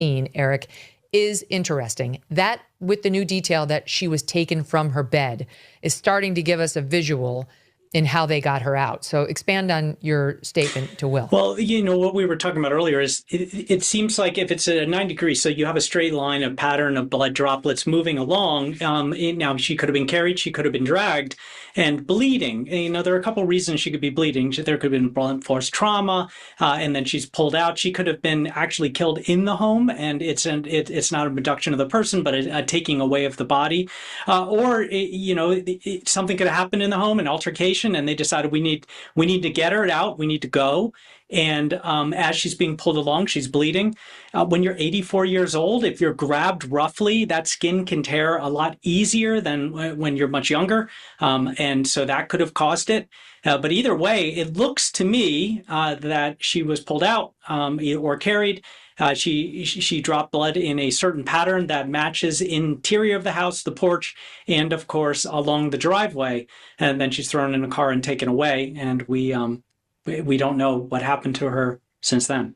Eric, is interesting. That, with the new detail that she was taken from her bed, is starting to give us a visual in how they got her out. So expand on your statement to Will. Well, what we were talking about earlier is it seems like if it's a 9 degree, so you have a straight line, a pattern of blood droplets moving along. Now, she could have been carried, she could have been dragged and bleeding. There are a couple of reasons she could be bleeding. There could have been blunt force trauma, and then she's pulled out. She could have been actually killed in the home, and it's not a abduction of the person, but a taking away of the body. Or something could have happened in the home, an altercation, and they decided we need to get her out. We need to go. And as she's being pulled along, she's bleeding. When you're 84 years old, if you're grabbed roughly, that skin can tear a lot easier than when you're much younger. And so that could have caused it. But either way, it looks to me that she was pulled out or carried. She dropped blood in a certain pattern that matches interior of the house, the porch, and of course along the driveway. And then she's thrown in a car and taken away. And we don't know what happened to her since then.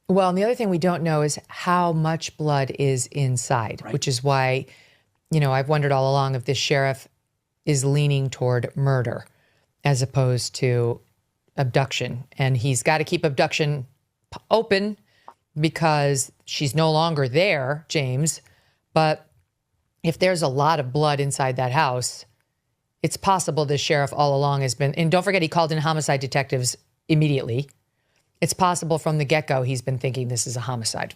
Well, and the other thing we don't know is how much blood is inside, right, which is why, I've wondered all along if this sheriff is leaning toward murder as opposed to abduction. And he's got to keep abduction open because she's no longer there, James. But if there's a lot of blood inside that house, it's possible the sheriff all along has been, and don't forget, he called in homicide detectives immediately. It's possible from the get-go he's been thinking this is a homicide.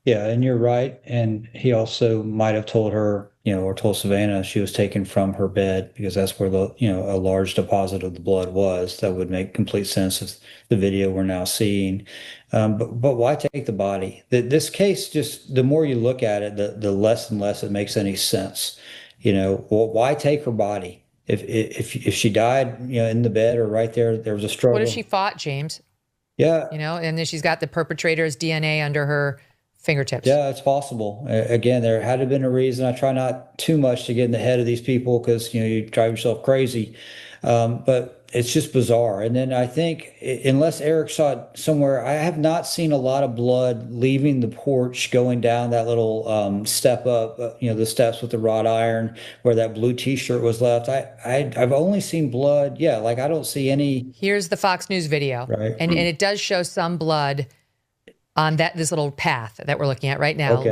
Yeah, and you're right. And he also might have told her, or told Savannah she was taken from her bed because that's where a large deposit of the blood was. That would make complete sense of the video we're now seeing. But why take the body? This case, just the more you look at it, the less and less it makes any sense. Why take her body? If she died, in the bed or right there was a struggle. What if she fought, James? Yeah. And then she's got the perpetrator's DNA under her fingertips. Yeah, it's possible. Again, there had to have been a reason. I try not too much to get in the head of these people because, you drive yourself crazy. But it's just bizarre. And then I think, unless Eric saw it somewhere, I have not seen a lot of blood leaving the porch, going down that little step up, the steps with the wrought iron where that blue T-shirt was left. I've only seen blood. Yeah, I don't see any. Here's the Fox News video. Right. And it does show some blood on this little path that we're looking at right now. Okay.